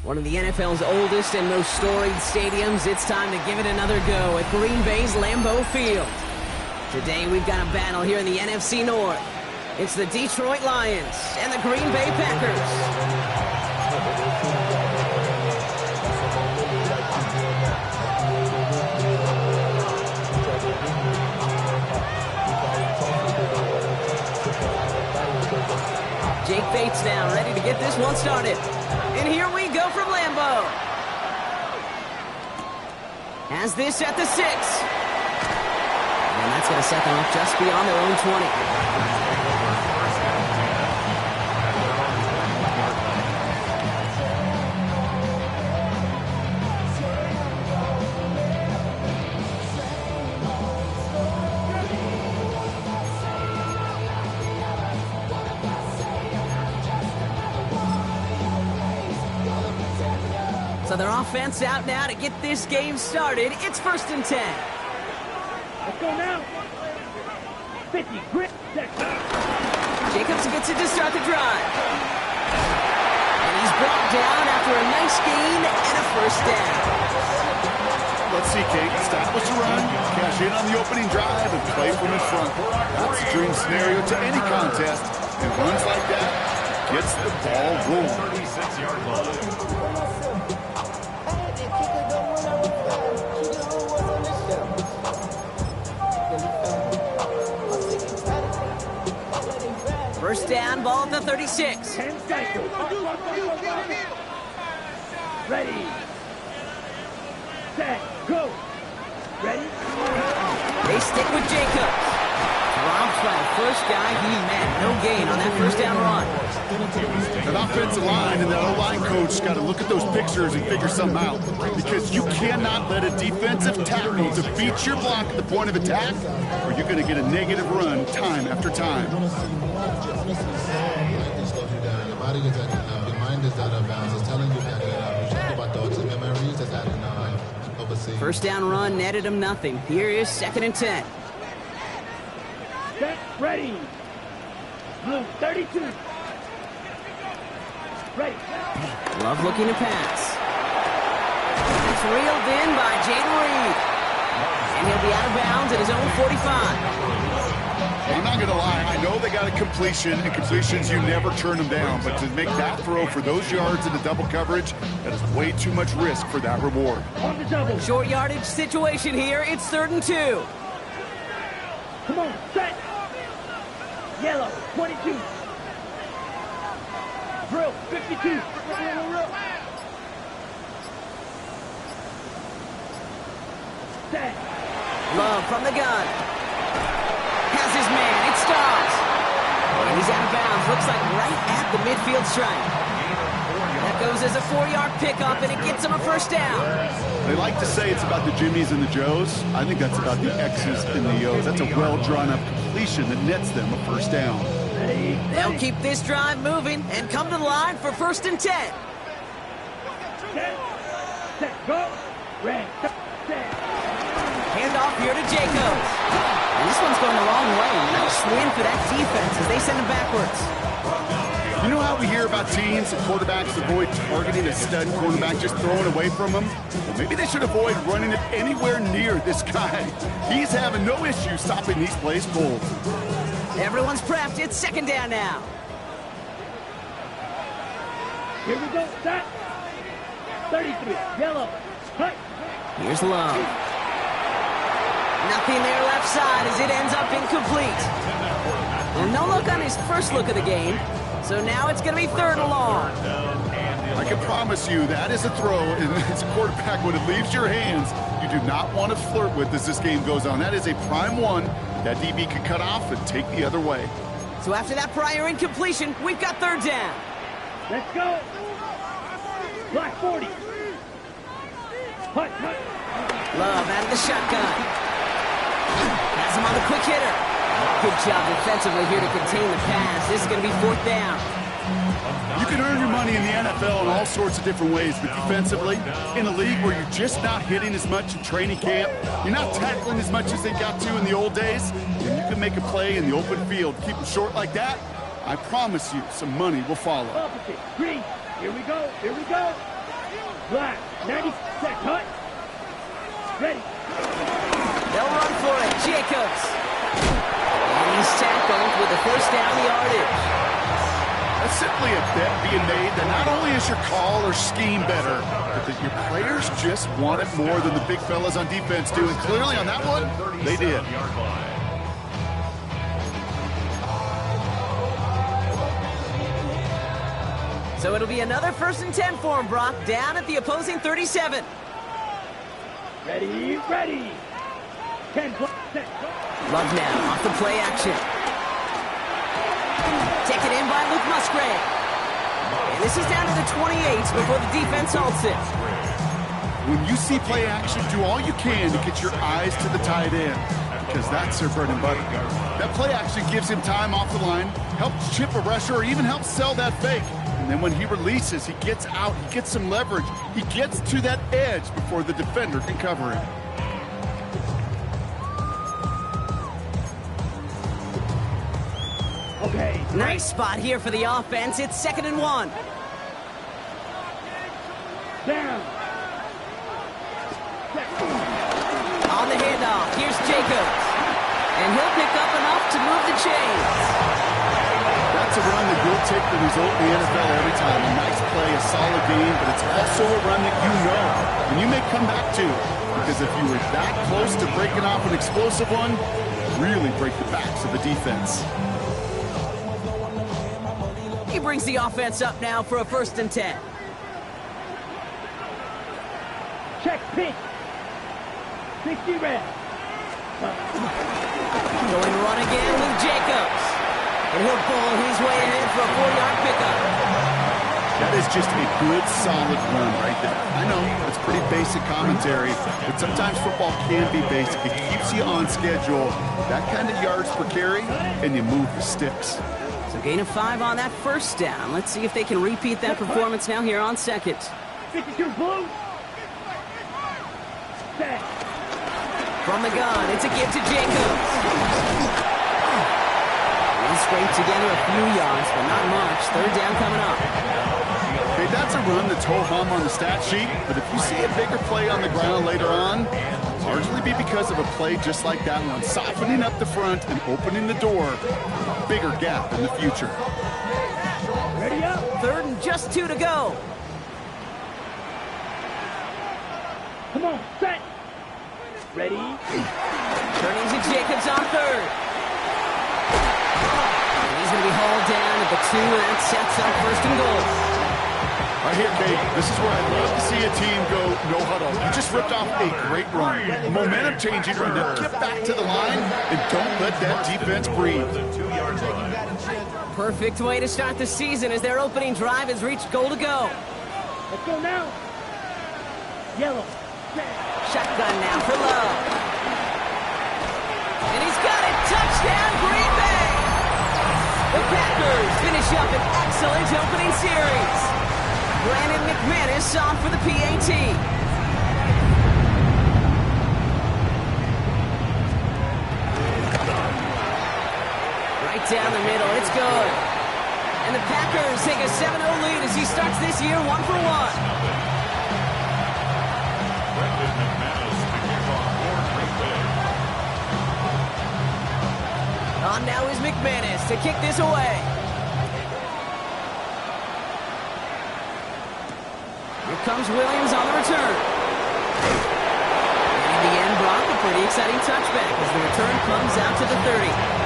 One of the NFL's oldest and most storied stadiums, it's time to give it another go at Green Bay's Lambeau Field. Today we've got a battle here in the NFC North. It's the Detroit Lions and the Green Bay Packers. Jake Bates now ready to get this one started. And here we go from Lambeau. Has this at the 6. And that's going to set them up just beyond their own 20. So their offense out now to get this game started. It's 1st and 10. Let's go now. 50, grit, Jacobs gets it to start the drive. And he's brought down after a nice gain and a 1st down. Let's see, Kate. Establish a run, cash in on the opening drive, and play from in front. That's a dream scenario to any contest. And runs like that gets the ball rolling. 36-yard line. First down, ball at the 36. 10 seconds. Ready. Set. Go. Ready. They stick with Jacobs. Drops by the first guy he met. No gain on that 1st down run. That offensive line and that O-line coach got to look at those pictures and figure something out. Because you cannot let a defensive tackle defeat your block at the point of attack, or you're going to get a negative run time after time. Your body is your mind is out of bounds. It's telling you that you should about thoughts and memories that's happening overseas. 1st down run netted him nothing. Here is 2nd and 10. Set. Ready. Blue 32. Ready. Love looking to pass. It's reeled in by Jaden Reed. And he'll be out of bounds at his own 45. I'm not going to lie. I know they got a completion, and completions, you never turn them down. But to make that throw for those yards in the double coverage, that is way too much risk for that reward. On the double. Short yardage situation here. It's 3rd and 2. Come on, set. Yellow, 22. Drill, 52. Set. Love from the gun. Has his man. It stops. And he's out of bounds. Looks like right at the midfield stripe. That goes as a 4-yard pickup, and it gets him a 1st down. They like to say it's about the Jimmies and the Joes. I think that's about the X's and the O's. That's a well-drawn-up completion that nets them a 1st down. Ready, They'll ready. keep this drive moving and come to the line for 1st and 10. Set. Set. Go. Red. Set. Handoff here to Jacobs. And this one's going the wrong way. Nice win for that defense as they send him backwards. You know how we hear about teams and quarterbacks avoid targeting a stud quarterback, just throwing away from him? Well, maybe they should avoid running it anywhere near this guy. He's having no issue stopping these plays cold. Everyone's prepped. It's 2nd down now. Here we go. Set. 33. Yellow. Cut. Here's Love. Nothing there left side as it ends up incomplete. Well, no look on his first look of the game. So now it's going to be 3rd and long. I can promise you that is a throw, and as a quarterback, when it leaves your hands, you do not want to flirt with as this game goes on. That is a prime one that DB could cut off and take the other way. So after that prior incompletion, we've got 3rd down. Let's go. Black 40. Hut, hut. Love out of the shotgun. Has him on the quick hitter. Good job defensively here to contain the pass. This is going to be 4th down. You can earn your money in the NFL in all sorts of different ways, but defensively, in a league where you're just not hitting as much in training camp, you're not tackling as much as they got to in the old days, and you can make a play in the open field. Keep them short like that, I promise you some money will follow. Opposite. Green. Here we go. Here we go. Black. 90. Set. Cut. Ready. They'll run for it. Jacobs. And he's tackled with the 1st down yardage. That's simply a bet being made that not only is your call or scheme better, but that your players just want it more than the big fellas on defense do. And clearly on that one, they did. So it'll be another 1st and 10 for him, Brock, down at the opposing 37. Ready. Ready. 10. Set. Go. Love now off the play action. Taken in by Luke Musgrave. And this is down to the 28 before the defense halts it. When you see play action, do all you can to get your eyes to the tight end, because that's their bread and butter. That play action gives him time off the line, helps chip a rusher, or even helps sell that fake. And then when he releases, he gets out, he gets some leverage. He gets to that edge before the defender can cover him. Okay. Nice spot here for the offense. It's 2nd and 1. Down. On the handoff, here's Jacobs. And he'll pick up enough to move the chains. That's a run that will take the result in the NFL every time. A nice play, a solid game, but it's also a run that you know, and you may come back to, because if you were that close to breaking off an explosive one, really break the backs of the defense. He brings the offense up now for a 1st and 10. Check pink. 60 red. Going to run again with Jacobs. And he'll pull his way ahead for a 4-yard pickup. That is just a good, solid run right there. I know, it's pretty basic commentary, but sometimes football can be basic. It keeps you on schedule. That kind of yards per carry, and you move the sticks. So gain of 5 on that 1st down. Let's see if they can repeat that performance now here on 2nd. 52 blue. Set. From the gun, it's a give to Jacobs. He scraped together a few yards, but not much. 3rd down coming up. Okay, that's a run that's ho-hum on the stat sheet, but if you see a bigger play on the ground later on, largely be because of a play just like that one, softening up the front and opening the door. Bigger gap in the future. Ready up. 3rd and just 2 to go. Come on, set. Ready. Turning to Jacobs on 3rd. And he's going to be hauled down at the 2, and that sets up 1st and goal. Right here, Kate, this is where I'd love to see a team go no huddle. You just ripped off a great run. Momentum changing run. Now get back to the line and don't let that defense breathe. Perfect way to start the season as their opening drive has reached goal to go. Let's go now. Yellow. Shotgun now for Love. And he's got it. Touchdown, Green Bay. The Packers finish up an excellent opening series. Brandon McManus on for the PAT. Right down the middle, it's good. And the Packers take a 7-0 lead as he starts this year 1 for 1. On now is McManus to kick this away. Here comes Williams on the return. And in the end, Brock, a pretty exciting touchback as the return comes out to the 30.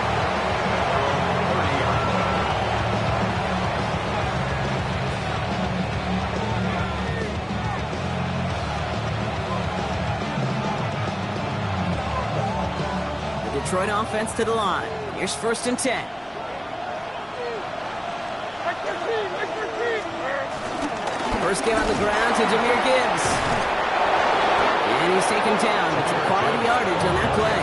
Detroit offense to the line. Here's 1st and 10. First game on the ground to Jahmyr Gibbs. And he's taken down, but some quality yardage on that play.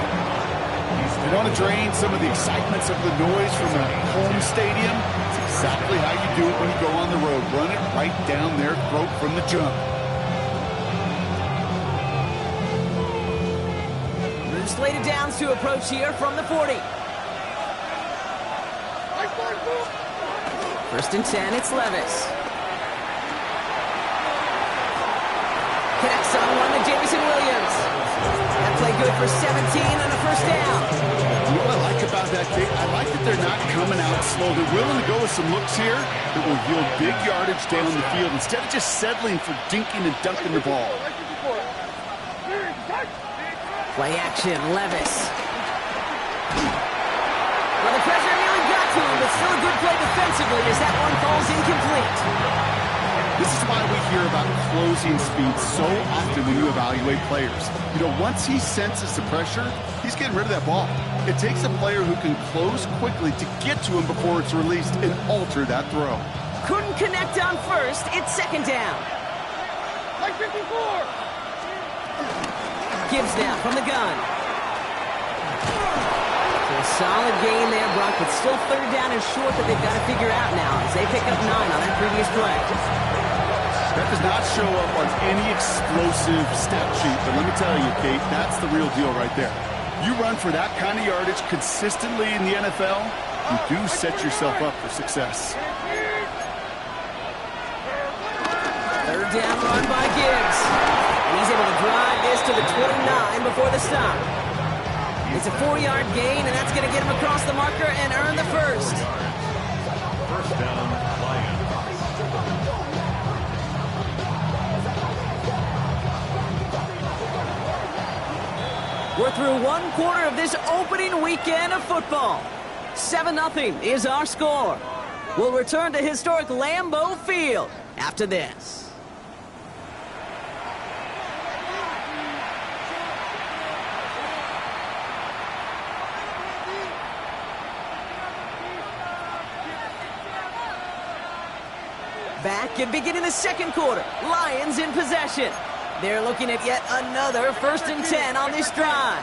You want to drain some of the excitements of the noise from a home stadium? It's exactly how you do it when you go on the road. Run it right down their throat from the jump. Slated downs to approach here from the 40. 1st and 10, it's Levis. Connects on one to Jamison Williams. That play good for 17 on a 1st down. You know what I like about that, Kate? I like that they're not coming out slow. They're willing to go with some looks here that will yield big yardage down the field instead of just settling for dinking and dunking the ball. Play action, Levis. Well, the pressure nearly got to him, but still a good play defensively as that one falls incomplete. This is why we hear about closing speed so often when you evaluate players. You know, once he senses the pressure, he's getting rid of that ball. It takes a player who can close quickly to get to him before it's released and alter that throw. Couldn't connect on 1st. It's 2nd down. Like 54. Gibbs now from the gun. So a solid gain there, Brock, but still 3rd down and short that they've got to figure out now as they pick up 9 on that previous play. That does not show up on any explosive stat sheet, but let me tell you, Kate, that's the real deal right there. You run for that kind of yardage consistently in the NFL, you do set yourself up for success. 3rd down run by Gibbs. And he's able to drive this to the 29 before the stop. It's a 4-yard gain, and that's going to get him across the marker and earn the 1st. 1st down, Lions. We're through 1 quarter of this opening weekend of football. 7-0 is our score. We'll return to historic Lambeau Field after this. Back and beginning the 2nd quarter. Lions in possession. They're looking at yet another 1st and 10 on this drive.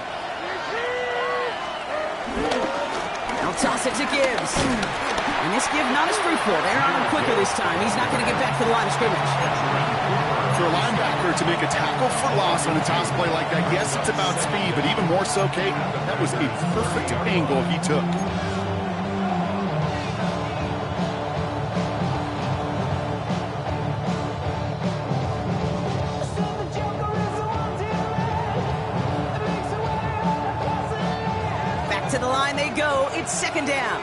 They'll toss it to Gibbs. And this Gibbs not as fruitful. They're on him quicker this time. He's not going to get back to the line of scrimmage. For a linebacker to make a tackle for loss on a toss play like that, yes, it's about speed, but even more so, Kate, that was a perfect angle he took. to the line they go. It's second down.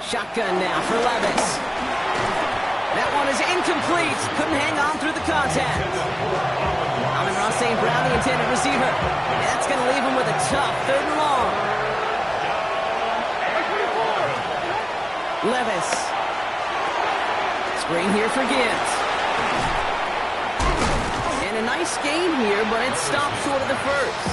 Shotgun now for Levis. That one is incomplete. Couldn't hang on through the contact. Amon-Ra St. Brown, the intended receiver. And that's going to leave him with a tough 3rd and long. Levis. Screen here for Gibbs. And a nice gain here, but it stopped short of the first.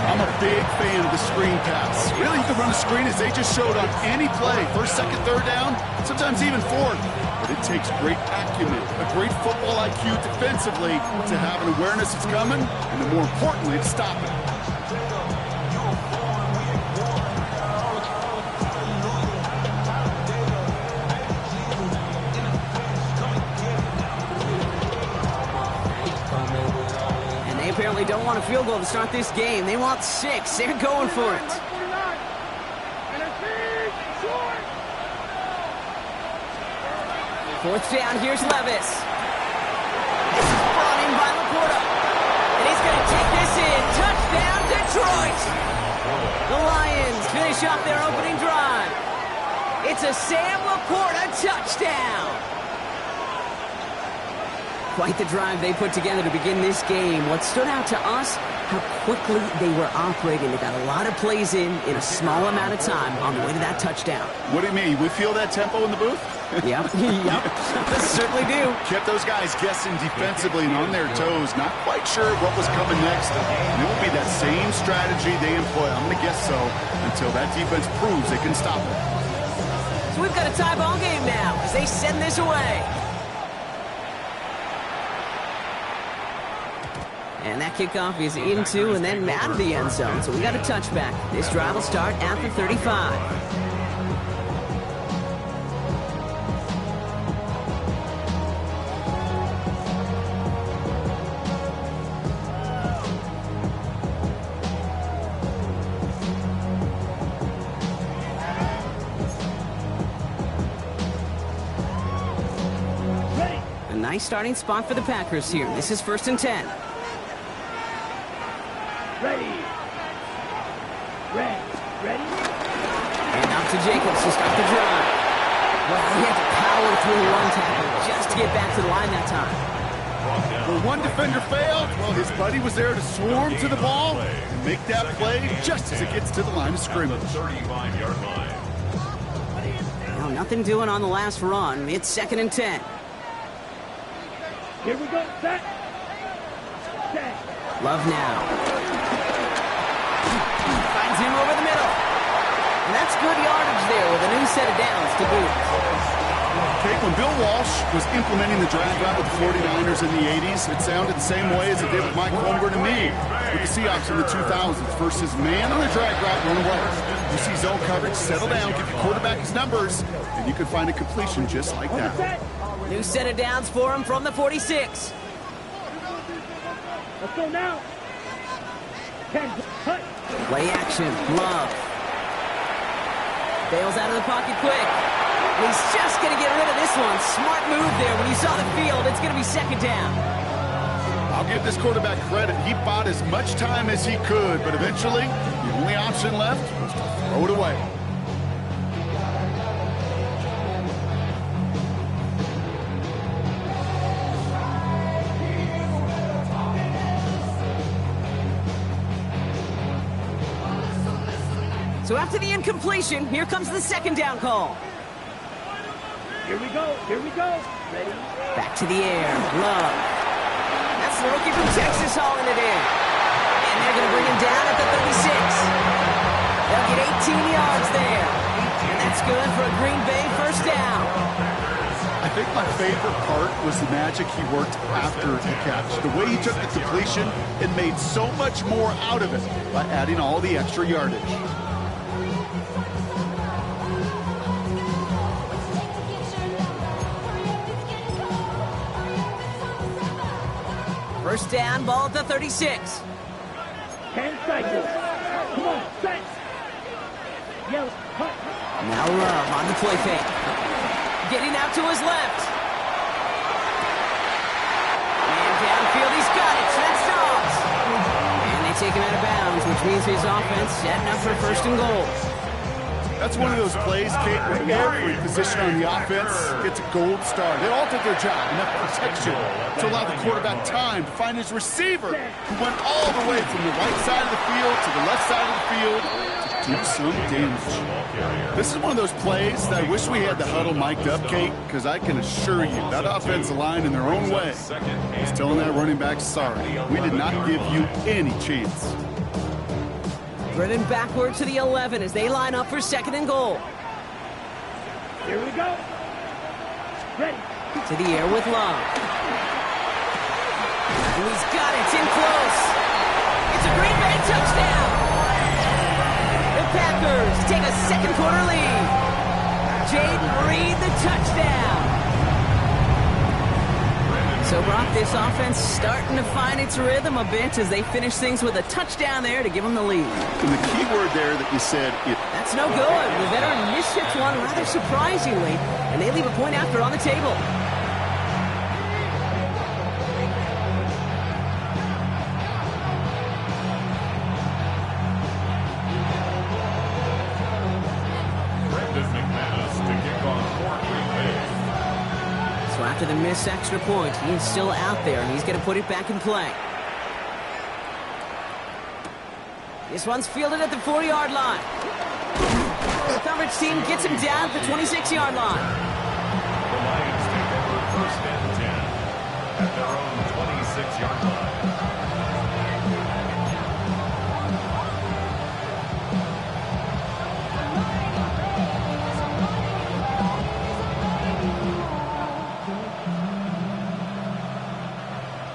I'm a big fan of the screen pass. Really, you can run a screen as they just showed on any play. 1st, 2nd, 3rd down, sometimes even 4th. But it takes great acumen, a great football IQ defensively to have an awareness it's coming, and then more importantly, to stop it. Apparently don't want a field goal to start this game. They want 6. They're going for it. 4th down. Here's Levis. This is brought in by Laporta. And he's going to take this in. Touchdown, Detroit. The Lions finish off their opening drive. It's a Sam Laporta touchdown. Quite the drive they put together to begin this game. What stood out to us, how quickly they were operating. They got a lot of plays in a small amount of time on the way to that touchdown. What do you mean? We feel that tempo in the booth? Yep, yep, certainly do. Kept those guys guessing defensively and on their toes, not quite sure what was coming next. And it will be that same strategy they employ. I'm going to guess so until that defense proves they can stop it. So we've got a tie ball game now as they send this away. And that kickoff is into and then out of the end zone. So we got a touchback. This drive will start at the 35. A nice starting spot for the Packers here. This is 1st and 10. Ready. Ready. And out to Jacobs to start the drive. Well, he had to power through one tackle just to get back to the line that time. Where one defender failed, well, his buddy was there to swarm to the ball and make that play just as it gets to the line of scrimmage. 35-yard line. Well, nothing doing on the last run. It's 2nd and 10. Here we go. Set. Love now. Finds him over the middle. And that's good yardage there with a new set of downs to boot. Okay, when Bill Walsh was implementing the drag route with the 49ers in the 80s, it sounded the same way as it did with Mike Holmgren and me with the Seahawks in the 2000s. Versus man on the drag route, run away. You see zone coverage, settle down, give your quarterback his numbers, and you can find a completion just like that. New set of downs for him from the 46. Let's go now. 10. Cut. Play action. Love. Bails out of the pocket quick. He's just going to get rid of this one. Smart move there. When you saw the field, it's going to be 2nd down. I'll give this quarterback credit. He bought as much time as he could, but eventually, the only option left was to throw it away. So after the incompletion, here comes the 2nd down call. Here we go. Ready. Back to the air. Love. That's the rookie from Texas hauling it in. And they're going to bring him down at the 36. They'll get 18 yards there. And that's good for a Green Bay 1st down. I think my favorite part was the magic he worked after the catch. The way he took the completion and made so much more out of it by adding all the extra yardage. First down, ball at the 36. 10 seconds. Come on, set. Yell, cut. Now Love on the play fake. getting out to his left. And downfield, he's got it. Touchdowns. And they take him out of bounds, which means his offense setting up for first and goal. That's one of those plays, Kate, where every position on the offense gets a gold star. They all did their job, enough protection to allow the quarterback time to find his receiver, who went all the way from the right side of the field to the left side of the field to do some damage. This is one of those plays that I wish we had the huddle mic'd up, Kate, because I can assure you that offensive line in their own way is telling that running back, sorry, we did not give you any chance. Driven backward to the 11 as they line up for second and goal. Here we go. Ready. To the air with Love. And he's got it. It's in close. It's a Green Bay touchdown. The Packers take a second quarter lead. Jaden Reed, the touchdown. So, Brock, this offense starting to find its rhythm a bit as they finish things with a touchdown there to give them the lead. And the key word there that you said, That's no good. The veteran mishits one rather surprisingly, and they leave a point after on the table. So after the missed extra point, he's still out there, and he's going to put it back in play. This one's fielded at the 40-yard line. The coverage team gets him down at the 26-yard line. The Lions take over first and 10 at their own 26-yard line.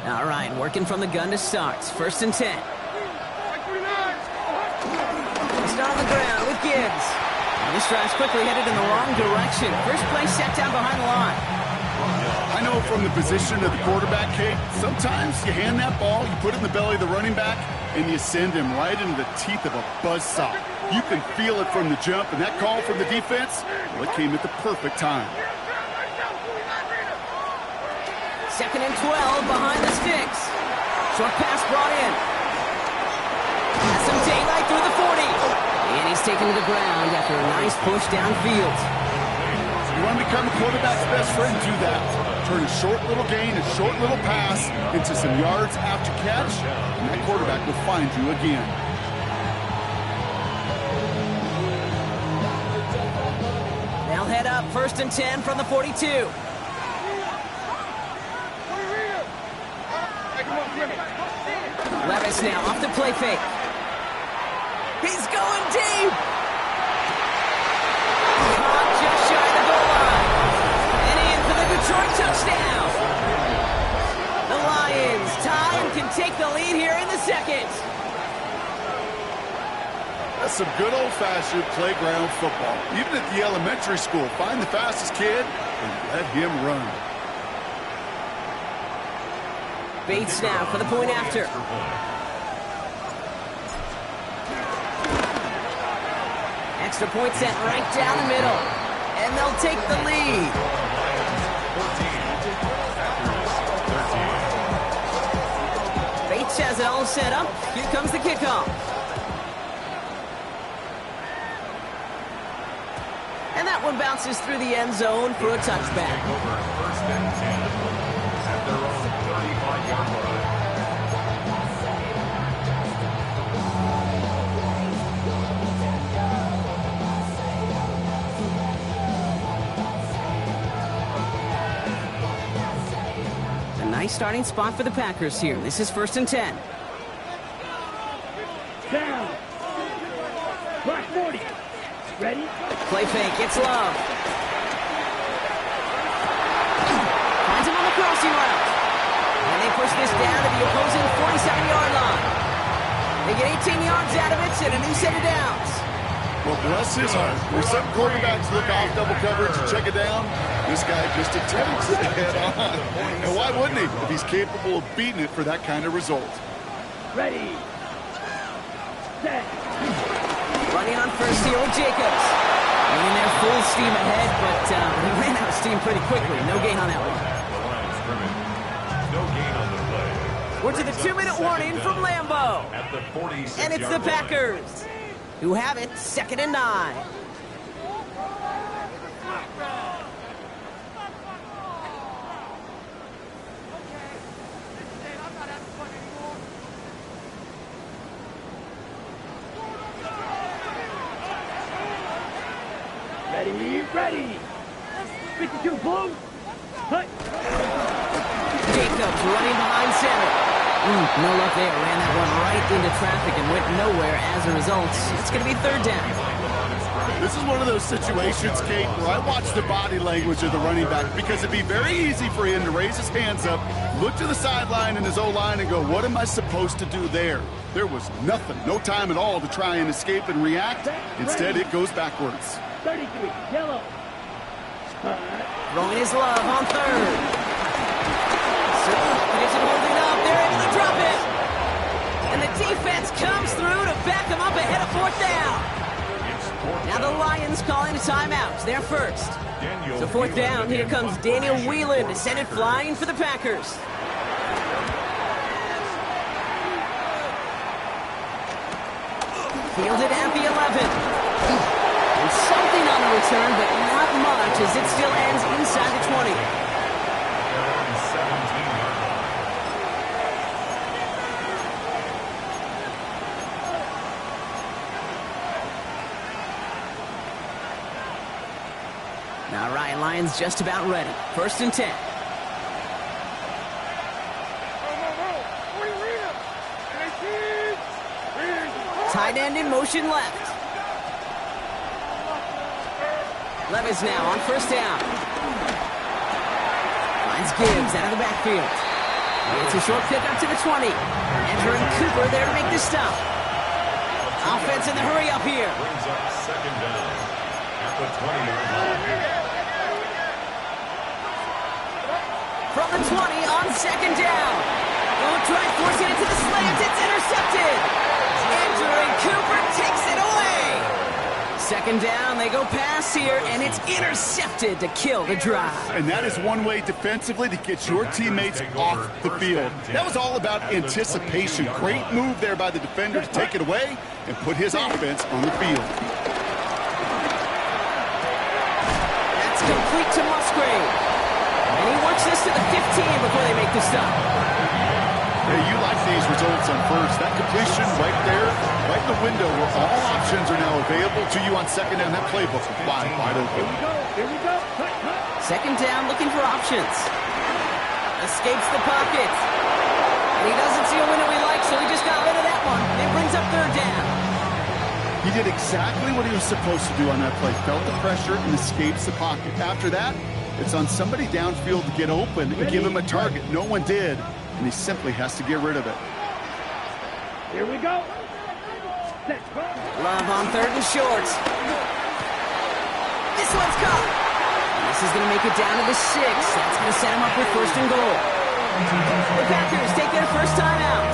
All right, working from the gun to start. First and 10. Start on the ground with Gibbs. And this drive's quickly headed in the wrong direction. First play set down behind the line. I know from the position of the quarterback, Kate, sometimes you hand that ball, you put it in the belly of the running back, and you send him right into the teeth of a buzzsaw. You can feel it from the jump, and that call from the defense, well, it came at the perfect time. Second and 12 behind the sticks. Short pass brought in. Has some daylight through the 40. And he's taken to the ground after a nice push downfield. You want to become a quarterback's best friend, do that. Turn a short little gain, a short little pass into some yards after catch, and that quarterback will find you again. They'll head up first and 10 from the 42. Levis now off the play fake. He's going deep. Caught just shy of the goal line. And in for the Detroit touchdown. The Lions tie and can take the lead here in the second. That's some good old-fashioned playground football. Even at the elementary school, find the fastest kid and let him run. Bates now for the point after. Extra point set right down the middle. And they'll take the lead. Bates has it all set up. Here comes the kickoff. And that one bounces through the end zone for a touchback. First and 10 at their own 35-yard line. A nice starting spot for the Packers here. This is first and 10. Down. Black 40. Ready? Play fake. It's Love. Finds him on the crossing route. And they push this down to the opposing 47-yard line. They get 18 yards out of it and a new set of downs. Well, bless his heart. Where some quarterbacks look off double coverage and check it down, this guy just attempts it head on. And why wouldn't he if he's capable of beating it for that kind of result? Ready. Set. Running on first here with Jacobs. Running their full steam ahead, but he ran out of steam pretty quickly. No gain on that one. The line of scrimmage. No gain on the play. We're to the 2-minute warning from Lambeau. At the 46-yard And it's the Packers who have it 2nd and 9. Ready. 52 blue. Hut. Jacobs running behind center. No luck there. Ran that one right into traffic and went nowhere as a result. It's going to be 3rd down. This is one of those situations, Kate, where I watch the body language of the running back because it'd be very easy for him to raise his hands up, look to the sideline in his O-line and go, what am I supposed to do there? There was nothing, no time at all to try and escape and react. Instead, it goes backwards. 33, yellow. Throwing his love on 3rd. Gets it holding up. They're able to drop it. And the defense comes through to back him up ahead of 4th down. Now the Lions calling a timeout. They're first. So 4th down, here comes Daniel Whelan to send it flying for the Packers. Fielded at the 11. There's something on the return, but not much as it still ends inside the 20. All right, Lions just about ready. 1st and 10. Tight end in motion left. Levis now on 1st down. Finds Gibbs out of the backfield. It's a short pickup to the 20. Entering Cooper there to make the stop. Offense in the hurry up here. Brings up 2nd down at the 20-yard line. From the 20 on 2nd down. Will try forcing it to the slant. It's intercepted. Entering Cooper takes it away. 2nd down, they go pass here, and it's intercepted to kill the drive. And that is one way defensively to get your teammates off the field. That was all about anticipation. Great move there by the defender to take it away and put his offense on the field. That's complete to Musgrave. And he works this to the 15 before they make the stop. Hey, you like these results on 1st. That completion right there, right in the window where all options are now available to you on 2nd down. That playbook is wide open. Here we go. Hut. 2nd down, looking for options. Escapes the pocket. And he doesn't see a window he likes, so he just got rid of that one. It brings up 3rd down. He did exactly what he was supposed to do on that play. Felt the pressure and escapes the pocket. After that, it's on somebody downfield to get open and give him a target. No one did, and he simply has to get rid of it. Here we go. Love on 3rd and short. This one's caught. This is going to make it down to the 6. That's going to set him up with 1st and goal. The Packers take their first time out.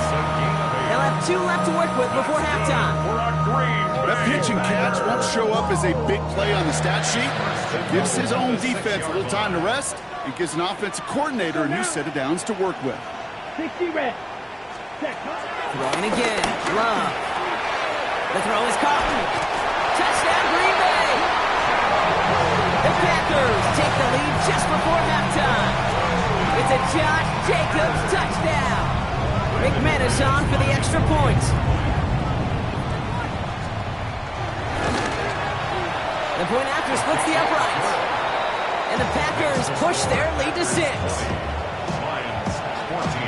They'll have 2 left to work with before halftime. That pitch and catch won't show up as a big play on the stat sheet. It gives his own defense a little time to rest. It gives an offensive coordinator a new set of downs to work with. 60 red. Throwing again. Love. The throw is caught. Touchdown, Green Bay. The Packers take the lead just before halftime. It's a Josh Jacobs touchdown. McManus on for the extra point. The point after splits the uprights. And the Packers push their lead to 6. Lions 14.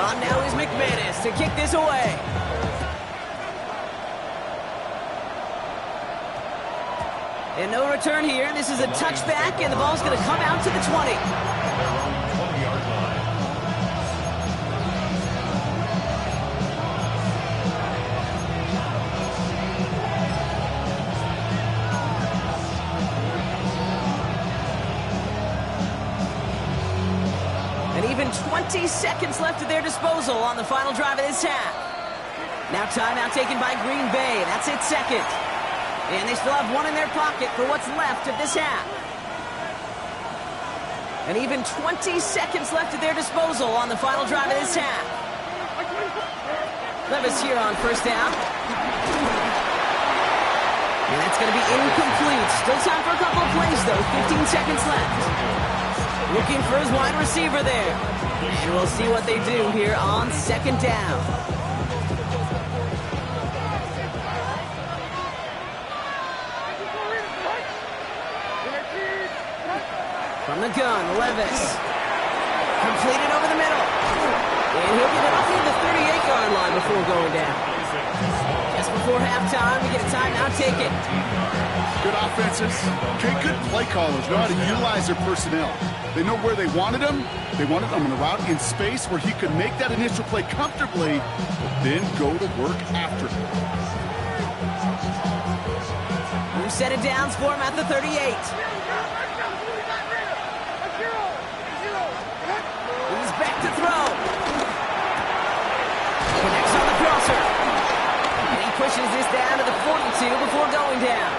On now is McManus to kick this away. And no return here. This is a touchback, and the ball's going to come out to the 20. 20-yard line. And even 20 seconds left at their disposal on the final drive of this half. Now timeout taken by Green Bay. That's its second. And they still have one in their pocket for what's left of this half. And even 20 seconds left at their disposal on the final drive of this half. Levis here on first down. And that's going to be incomplete. Still time for a couple of plays, though. 15 seconds left. Looking for his wide receiver there. And we'll see what they do here on second down. From the gun, Levis. Completed over the middle. And he'll get it off near the 38-yard line before going down. Just before halftime, we get a timeout taken. Good offenses. Okay, good play callers know how to utilize their personnel. They know where they wanted them. They wanted them on a route in space where he could make that initial play comfortably, then go to work after. Who set it down for him at the 38? He's back to throw. Connects on the crosser. And he pushes this down to the 42 before going down.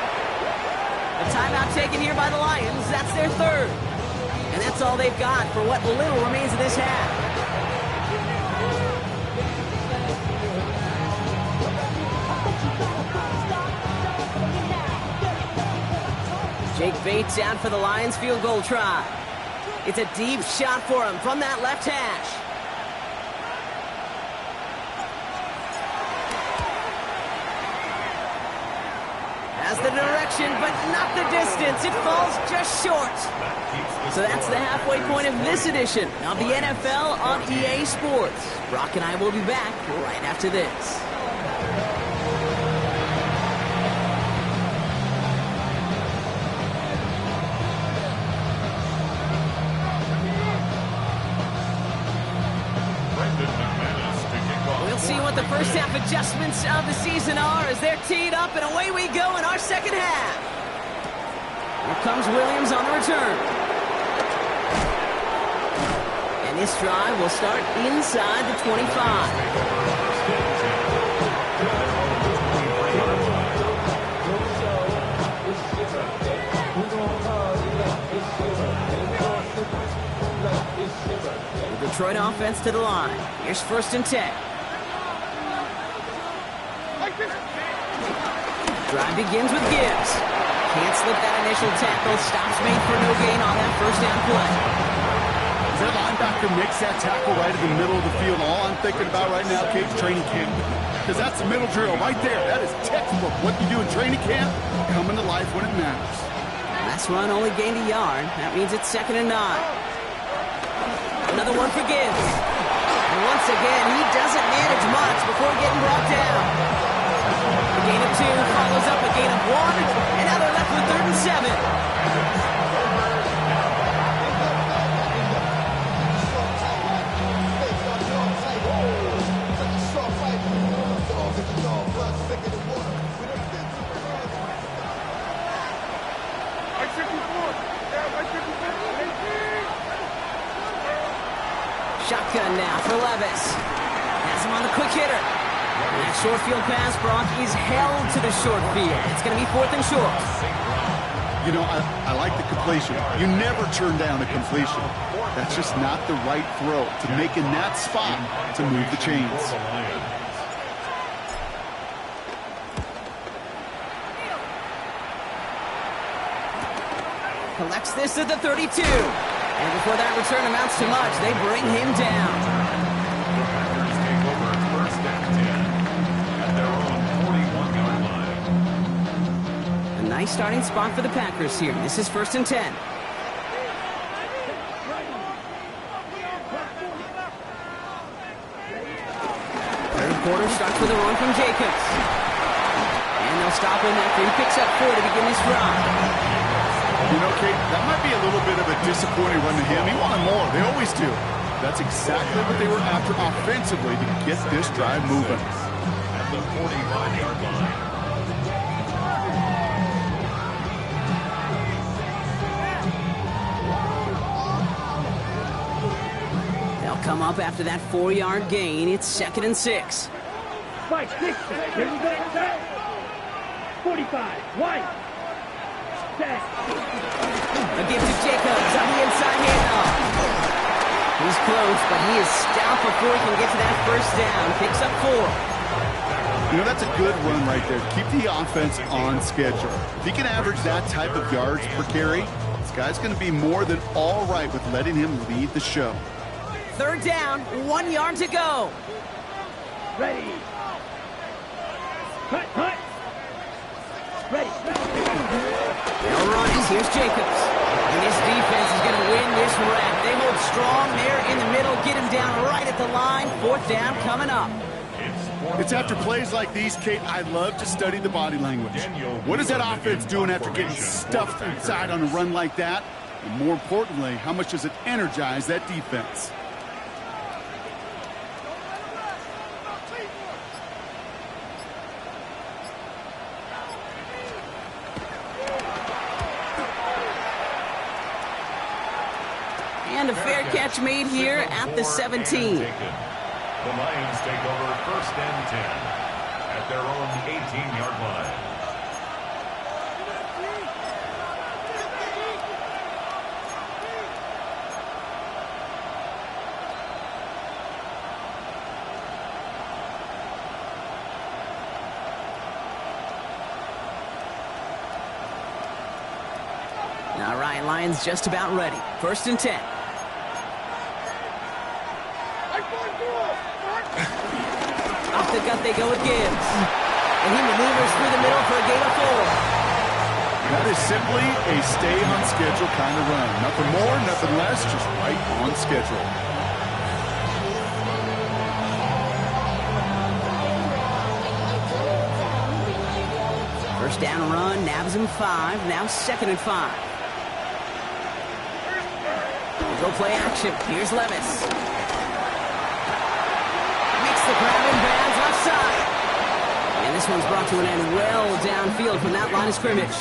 A timeout taken here by the Lions. That's their third. And that's all they've got for what little remains of this half. Jake Bates out for the Lions field goal try. It's a deep shot for him from that left hash. Has the direction, but not the distance. It falls just short. So that's the halfway point of this edition of the NFL on EA Sports. Brock and I will be back right after this. We'll see what the first half adjustments of the season are as they're teed up, and away we go in our second half. Here comes Williams on the return. And this drive will start inside the 25. The Detroit offense to the line. Here's first and 10. Drive begins with Gibbs. Can't slip that initial tackle. Stops made for no gain on that first down play. As that linebacker makes that tackle right in the middle of the field, all I'm thinking about right now, Kate's training camp. Because that's the middle drill right there. That is textbook. What you do in training camp, coming to life when it matters. Last run only gained a yard. That means it's 2nd and 9. Another one for Gibbs. And once again, he doesn't manage much before getting brought down. A gain of 2 follows up a gain of 1, and now they're left with 3rd and 7. Shotgun now for Levis. Has him on the quick hitter. That short field pass, Brock, is held to the short field. It's going to be 4th and short. You know, I like the completion. You never turn down a completion. That's just not the right throw to make in that spot to move the chains. Collects this at the 32. And before that return amounts to much, they bring him down. The Packers take over first and 10 at their own 41-yard line. A nice starting spot for the Packers here. This is 1st and 10. Third quarter starts with a run from Jacobs. And they'll stop him after he picks up 4 to begin this drive. You know, Kate, that might be a little bit of a disappointing run to him. He wanted more. They always do. That's exactly what they were after offensively to get this drive moving. At the 45-yard line. They'll come up after that 4-yard gain. It's 2nd and 6. 5, 6. Here we go. Set. 45. 1. Set. A give to Jacobs on the inside handoff. He's close, but he is stopped before he can get to that first down. Picks up 4. You know, that's a good run right there. Keep the offense on schedule. If he can average that type of yards per carry, this guy's going to be more than all right with letting him lead the show. 3rd down, 1 yard to go. Ready. Cut. Ready. They'll run it. Here's Jacobs. And this defense is going to win this rep. They hold strong there in the middle. Get him down right at the line. 4th down coming up. It's after plays like these, Kate, I love to study the body language. What is that offense doing after getting stuffed inside on a run like that? And more importantly, how much does it energize that defense? And a fair catch made here at the 17. The Lions take over 1st and 10 at their own 18-yard line. All right, Lions just about ready. 1st and 10. Off the gut they go with Gibbs. And he maneuvers through the middle for a gain of 4. That is simply a stay-on-schedule kind of run. Nothing more, nothing less, just right on schedule. First down run, nabs him 5. Now 2nd and 5. Go play action. Here's Levis. Makes the grab in bounds left side. And this one's brought to an end well downfield from that line of scrimmage.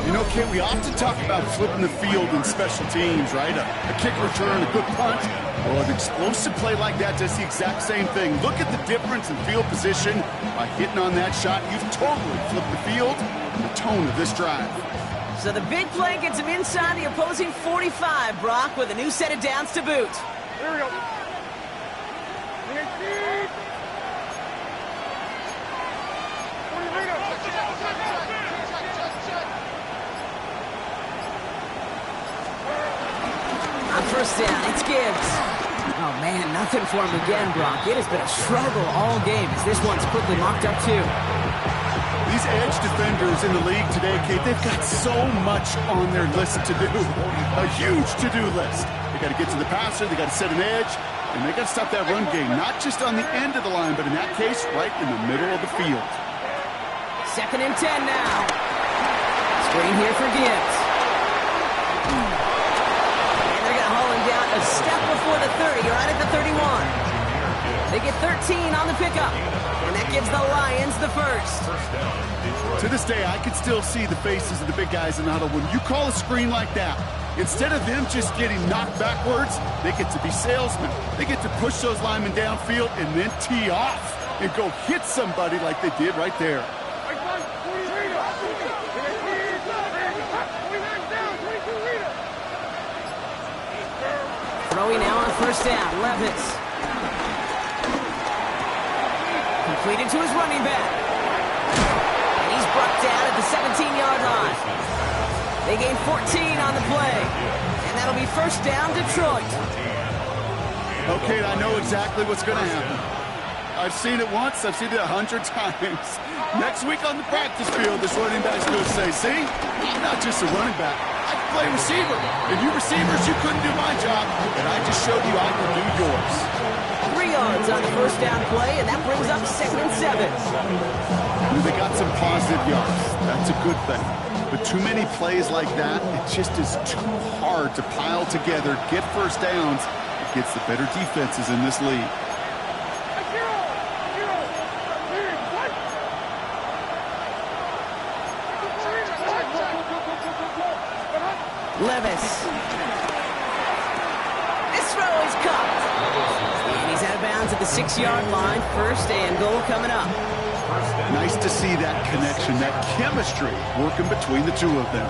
You know, Kit, we often talk about flipping the field in special teams, right? A kick return, a good punt. Well, an explosive play like that does the exact same thing. Look at the difference in field position. By hitting on that shot, you've totally flipped the field and the tone of this drive. So the big play gets him inside the opposing 45, Brock, with a new set of downs to boot. Here we go. On 1st down, it's Gibbs. Oh, man, nothing for him again, Brock. It has been a struggle all game as this one's quickly mocked up, too. These edge defenders in the league today, Kate, they've got so much on their list to do. A huge to-do list. They got to get to the passer, they got to set an edge, and they got to stop that run game, not just on the end of the line, but in that case, right in the middle of the field. 2nd and 10 now. Screen here for Gibbs. And they're going to haul him down a step before the 30, right at the 31. They get 13 on the pickup. And that gives the Lions the first. To this day, I can still see the faces of the big guys in the huddle. When you call a screen like that, instead of them just getting knocked backwards, they get to be salesmen. They get to push those linemen downfield and then tee off and go hit somebody like they did right there. Throwing now on 1st down, Levis. Completed to his running back. And he's brought down at the 17-yard line. They gain 14 on the play. And that'll be 1st down, Detroit. Okay, I know exactly what's going to happen. I've seen it once, I've seen it 100 times. Next week on the practice field, this running back's going to say, see, I'm not just a running back. I can play receiver. And you receivers, you couldn't do my job, and I just showed you I can do yours. 3 yards on the 1st down play, and that brings up 2nd and 7. They got some positive yards. That's a good thing. But too many plays like that, it just is too hard to pile together, get 1st downs against the better defenses in this league. Levis. This throw is caught. And he's out of bounds to the 6-yard line. First and goal coming up. Nice to see that connection, that chemistry working between the two of them.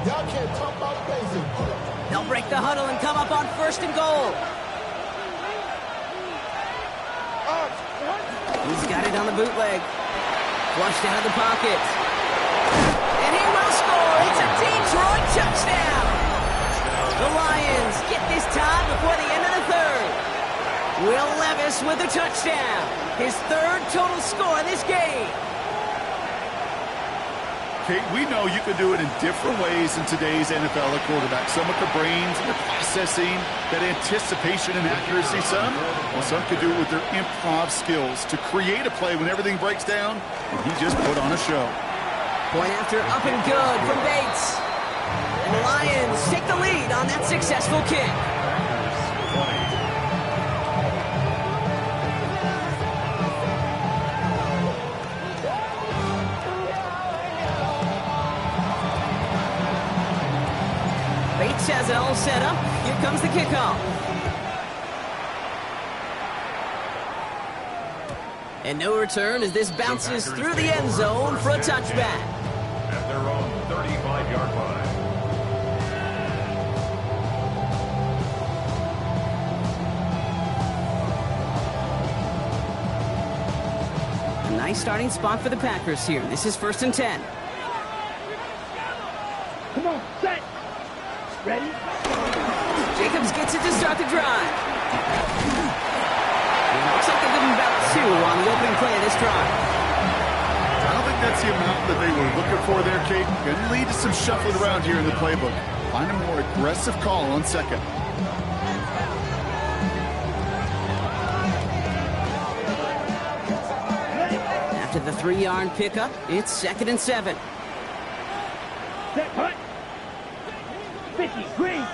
Y'all can't talk about basic. They'll break the huddle and come up on first and goal. He's got it on the bootleg. Flushed out of the pocket. And he will score. It's a Detroit touchdown. The Lions get this time before the end of the third. Will Levis with the touchdown. His third total score in this game. Kate, we know you can do it in different ways in today's NFL at quarterback. Some with the brains, the processing, that anticipation and accuracy. Some can do it with their improv skills to create a play when everything breaks down. And he just put on a show. Point after up and good from Bates. And the Lions take the lead on that successful kick. Bates has it all set up. Here comes the kickoff. And no return as this bounces through the end zone for a touchback. At their own 35-yard line. A nice starting spot for the Packers here. This is 1st and 10. Come on, set. Ready? Jacobs gets it to start the drive. And it looks like they'll give him about 2 on the opening play of this drive. I don't think that's the amount that they were looking for there, Kate. Going to lead to some shuffling around here in the playbook. Find a more aggressive call on second. After the 3-yard pickup, it's 2nd and 7. Set, cut. 50, green.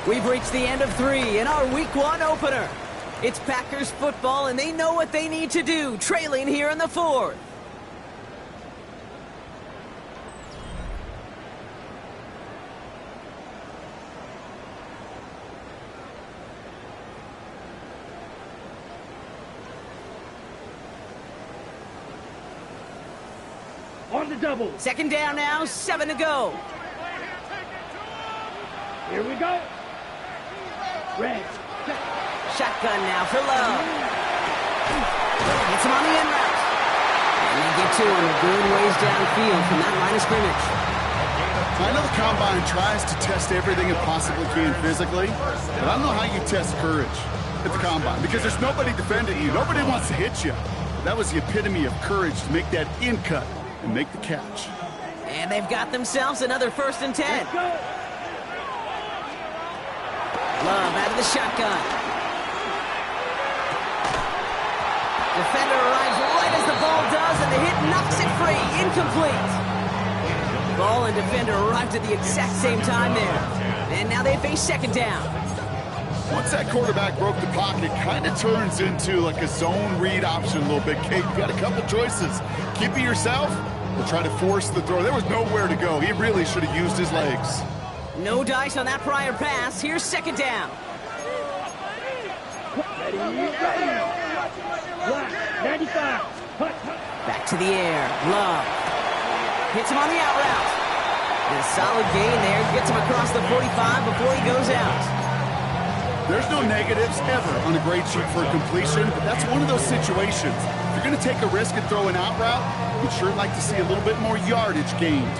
We've reached the end of 3 in our Week 1 opener. It's Packers football, and they know what they need to do, trailing here in the 4th. On the double. 2nd down now, 7 to go. Here we go. Red. Shotgun now for Love. Gets him on the end route. And they get to him a good ways downfield from that line of scrimmage. I know the Combine tries to test everything it possibly can physically, but I don't know how you test courage at the Combine because there's nobody defending you. Nobody wants to hit you. That was the epitome of courage to make that in cut and make the catch. And they've got themselves another 1st and 10. Let's go. Love out of the shotgun. Defender arrives right as the ball does, and the hit knocks it free. Incomplete. Ball and defender arrived at the exact same time there. And now they face 2nd down. Once that quarterback broke the pocket, kind of turns into like a zone read option a little bit. Kate, you got a couple choices. Keep it yourself or try to force the throw. There was nowhere to go. He really should have used his legs. No dice on that prior pass. Here's 2nd down. Ready, ready. Black, 95. Hut. Back to the air. Love. Hits him on the out route. And a solid gain there. Gets him across the 45 before he goes out. There's no negatives ever on a grade sheet for a completion, but that's one of those situations. If you're going to take a risk and throw an out route, we'd sure like to see a little bit more yardage gained.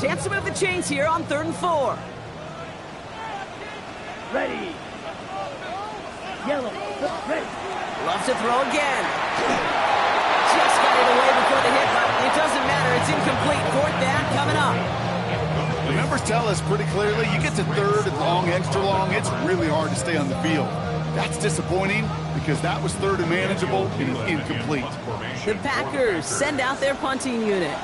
Chance to move the chains here on 3rd and 4. Ready. Yellow. Ready. Loves to throw again. Just got it away before the hit, but it doesn't matter. It's incomplete. 4th down coming up. The numbers tell us pretty clearly, you get to 3rd and long, extra long, it's really hard to stay on the field. That's disappointing because that was 3rd and manageable and it's incomplete. The Packers send out their punting unit.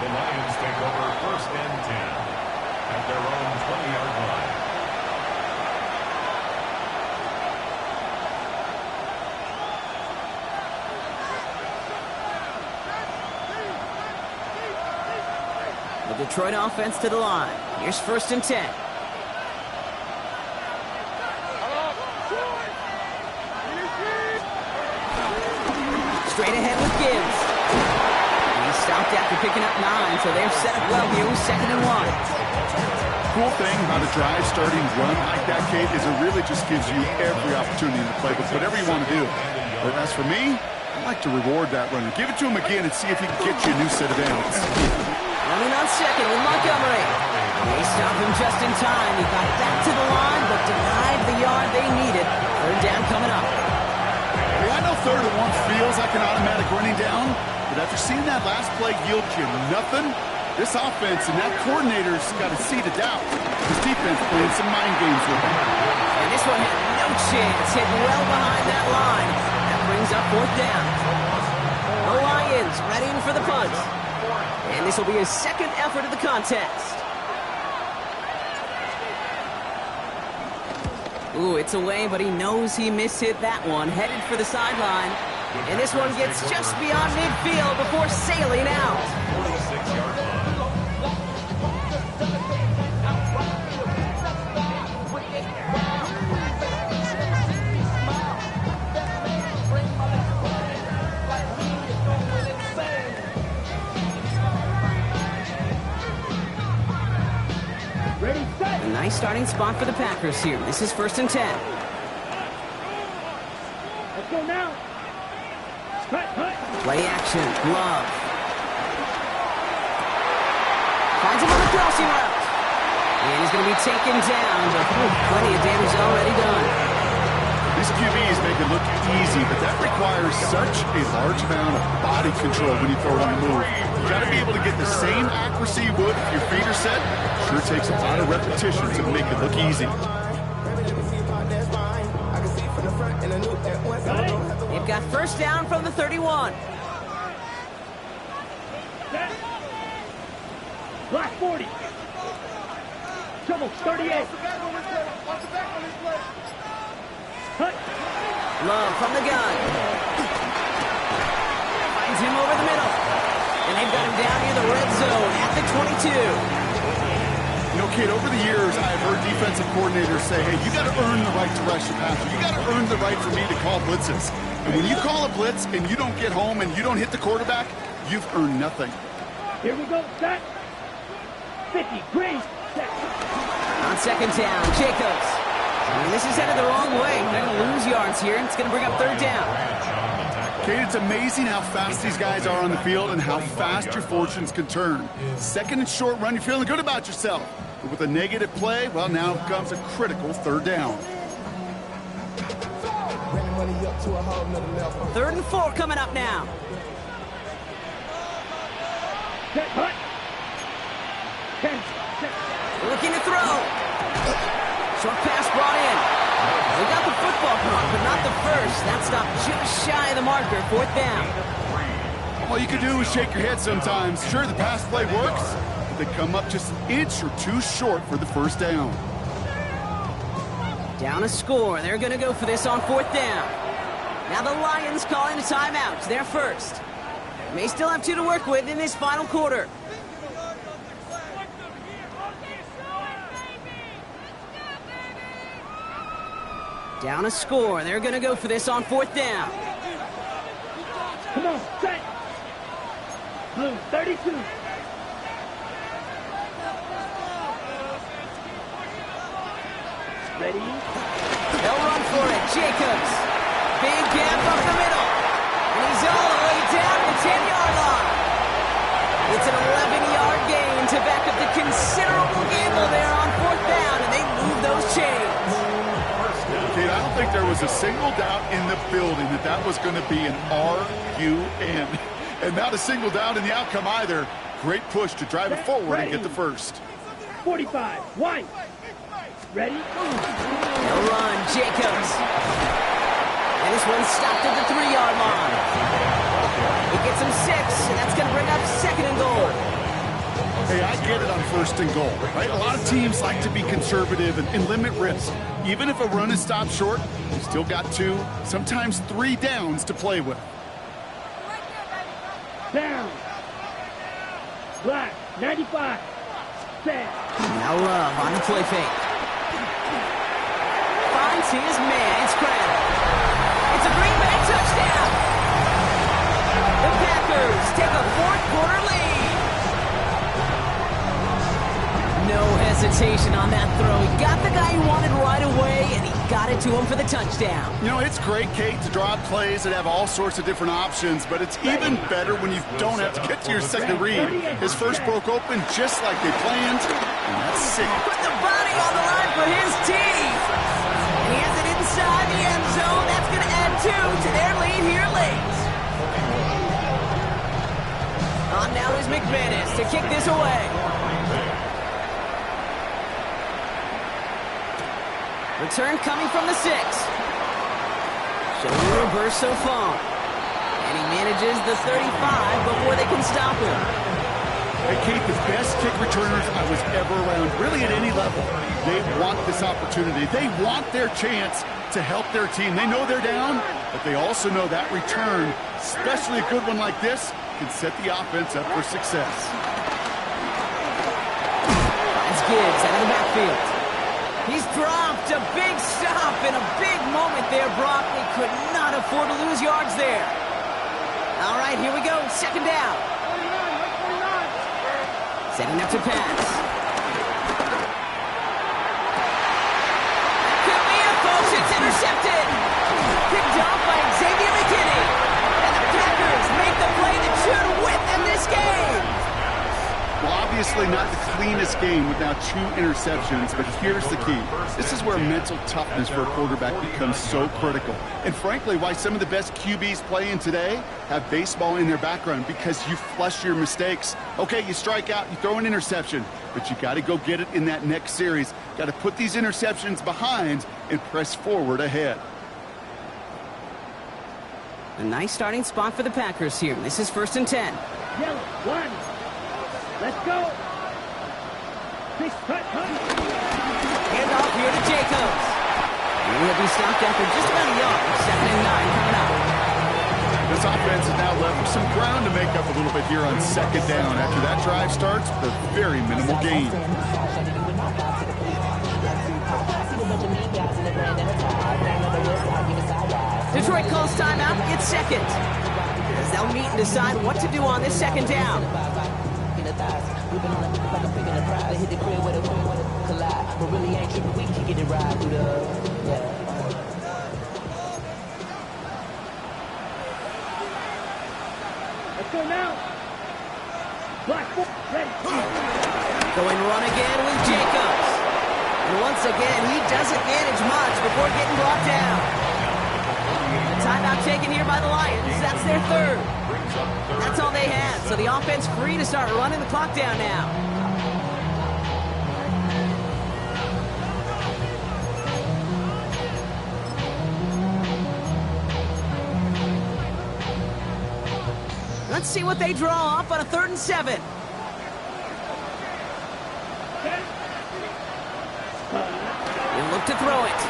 The Lions take over 1st and 10 at their own 20-yard line. The Detroit offense to the line. Here's 1st and 10. Straight ahead with Gibbs. He's stopped after picking up 9, so they're set up well here with 2nd and 1. Cool thing about a drive starting run like that, Kate, is it really just gives you every opportunity in the playbook, whatever you want to do. But as for me, I like to reward that runner. Give it to him again and see if he can get you a new set of downs. Running on 2nd with Montgomery. They stopped him just in time. He got back to the line, but denied the yard they needed. 3rd down coming up. Hey, I know 3rd and 1 feels like an automatic running down, but after seeing that last play yield you nothing, this offense and that coordinator's got a seed of doubt. This defense playing some mind games with him. And this one had no chance. Hit well behind that line. That brings up 4th down. The Lions readying for the punt. And this will be his 2nd effort of the contest. Ooh, it's away, but he knows he mishit that one. Headed for the sideline. And this one gets just beyond midfield before sailing out. 46-yard line. A nice starting spot for the Packers here. This is 1st and 10. Let's go now. Cut. Play action. Love. Finds him on the crossing route. And he's going to be taken down, but plenty of damage already done. These QBs make it look easy, but that requires such a large amount of body control when you throw on the move. You got to be able to get the same accuracy you would if your feet are set. Sure takes a lot of repetition to make it look easy. They've got 1st down from the 31. Set. Black 40. Trouble 38. Cut. Love from the gun. Finds him over the middle. And they've got him down near the red zone at the 22. You know, kid, over the years, I've heard defensive coordinators say, hey, you got to earn the right to rush the passer. You got to earn the right for me to call blitzes. And when you call a blitz and you don't get home and you don't hit the quarterback, you've earned nothing. Here we go. Set. 50. Green. Set. On 2nd down, Jacobs. I mean, this is headed the wrong way. They're going to lose yards here, and it's going to bring up 3rd down. Kate, it's amazing how fast these guys are on the field and how fast your fortunes can turn. 2nd and short run, you're feeling good about yourself. But with a negative play, well, now comes a critical 3rd down. 3rd and 4 coming up now. Set. Cut. 10. Set. Looking to throw. Short pass brought in. They got the football caught, but not the first. That stopped just shy of the marker. 4th down. All you can do is shake your head sometimes. Sure, the pass play works, but they come up just an inch or two short for the 1st down. Down a score. They're going to go for this on 4th down. Now the Lions calling a timeout. They're first. May still have 2 to work with in this final quarter. Down a score. They're going to go for this on 4th down. Come on. Set. Blue 32. Ready. They'll run for it. Jacobs. Big gap up the middle. And he's all the way down the 10-yard line. It's an 11-yard gain to back up the considerable gamble there on 4th down, and they move those chains. Kate, I don't think there was a single doubt in the building that that was going to be an RUN. And not a single doubt in the outcome either. Great push to drive it forward and get the first. 45. One. Ready? They'll run. Jacobs. And this one's stopped at the 3-yard line. It gets him 6, and that's going to bring up 2nd and goal. Hey, I get it on 1st and goal, right? A lot of teams like to be conservative and limit risk. Even if a run is stopped short, you still got 2, sometimes 3 downs to play with. Down. Black, 95. Set. Now Love on the play fake. Finds his man. It's Crowder. It's a Green Bay touchdown. The Packers take a 4th-quarter lead. No hesitation on that throw. He got the guy he wanted right away, and he got it to him for the touchdown. You know, it's great, Kate, to draw up plays that have all sorts of different options, but it's even better when you don't have to get to your second read. His first broke open just like they planned, and that's sick. Put the body on the line for his team. And he has it inside the end zone. That's going to add 2 to their lead here late. On now is McManus to kick this away. Return coming from the 6. Showing the reverse so far. And he manages the 35 before they can stop him. Hey, Kate, the best kick returners I was ever around, really at any level. They want this opportunity. They want their chance to help their team. They know they're down, but they also know that return, especially a good one like this, can set the offense up for success. Finds Gibbs out of the backfield. He's dropped a big stop and a big moment there, Brock. They could not afford to lose yards there. All right, here we go. 2nd down. Setting up to pass. Could be a folks. It's intercepted. Picked off by Xavier McKinney. And the Packers make the play that should win them this game. Well, obviously not the cleanest game with now 2 interceptions, but here's the key. This is where mental toughness for a quarterback becomes so critical. And frankly, why some of the best QBs playing today have baseball in their background, because you flush your mistakes. Okay, you strike out, you throw an interception, but you got to go get it in that next series. Got to put these interceptions behind and press forward ahead. A nice starting spot for the Packers here. This is 1st and 10. Yellow, 1. Let's go. 6, cut. Hand off here to Jacobs. And he'll be stopped after just about a yard. 2nd and 9 coming up. This offense has now left some ground to make up a little bit here on 2nd down after that drive starts with a very minimal gain. Detroit calls timeout. It's 2nd. As they'll meet and decide what to do on this 2nd down. Let's go now. Black, ready. Going run again with Jacobs. And once again, he doesn't manage much before getting brought down. The timeout taken here by the Lions. That's their 3rd. That's all they had. So the offense free to start running the clock down now. Let's see what they draw up on a 3rd and 7. He'll look to throw it.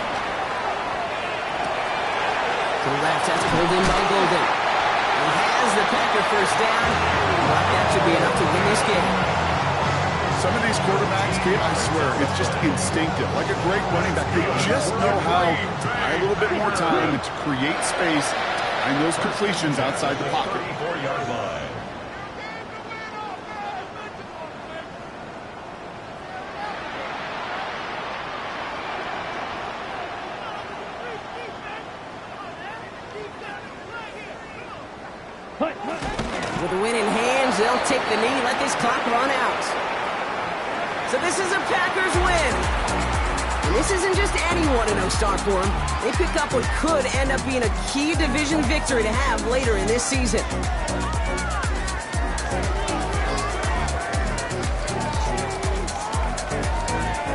To the left, that's pulled in by Golden. He has the Packer 1st down, but that should be enough to win this game. Some of these quarterbacks, Kate, I swear, it's just instinctive. Like a great running back, they just know how to buy a little bit more time and to create space and those completions outside the pocket. 34-yard line. With the win in hands, they'll take the knee, let this clock run out. So this is a Packers win. And this isn't just anyone in Star for them. They pick up what could end up being a key division victory to have later in this season.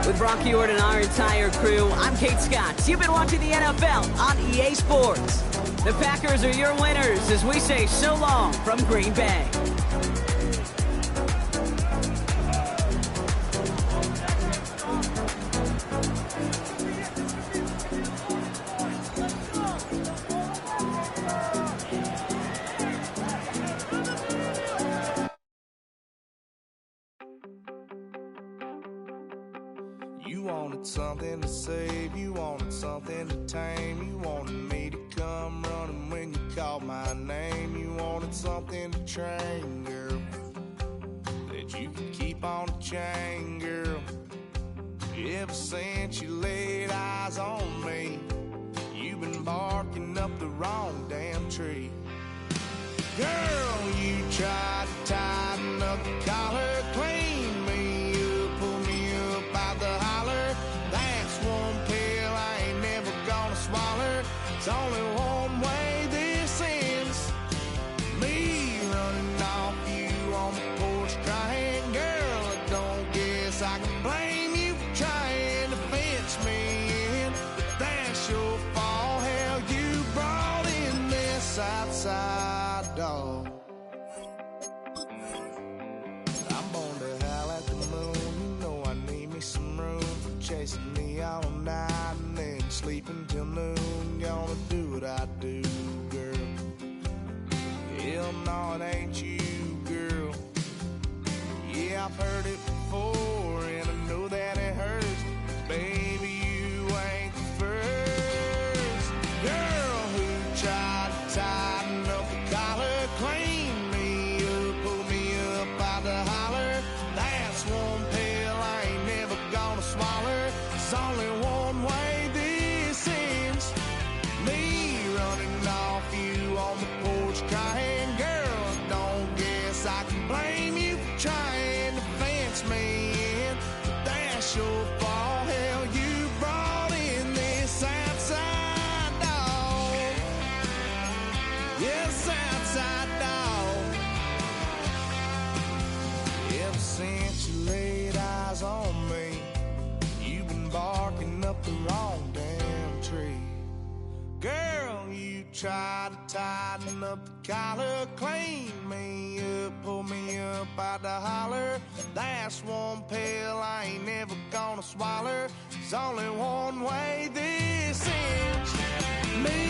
With Brock Ewart and our entire crew, I'm Kate Scott. You've been watching the NFL on EA Sports. The Packers are your winners as we say so long from Green Bay. wanted something to save, you wanted something to tame. You wanted me to come running when you called my name. You wanted something to train, girl, that you could keep on the chain, girl. Ever since you laid eyes on me, you've been barking up the wrong damn tree. Girl, you tried to tighten up the collar, clean me up, pull me up out the holler. That's one pill I ain't never gonna swallow. It's only one way this ends, me running off you on the porch crying. Girl, I don't guess I can blame you for trying to fence me in, but that's your fault. Hell, you brought in this outside dog. I'm born to howl at the moon. You know I need me some room for chasing me all night and then sleeping till noon. Gonna do what I do, girl. Hell no, it ain't you, girl. Yeah, I've heard it before and I know that it hurts. Baby, you ain't the first girl who tried to tighten up the collar, clean me up, pull me up out the holler. That's one pill I ain't never gonna swallow. There's only one way this ends, me running off you on the porch crying. Girl, I don't guess I can blame you for trying to fence me in, but that's your fault. Hell, you brought in this outside dog. Yes, outside dog. Ever since you laid eyes on me, you've been barking up the wrong damn tree. Girl, you tried to tighten up the collar, clean me up, pull me up out the holler. That's one pill I ain't never gonna swallow. There's only one way this ends, me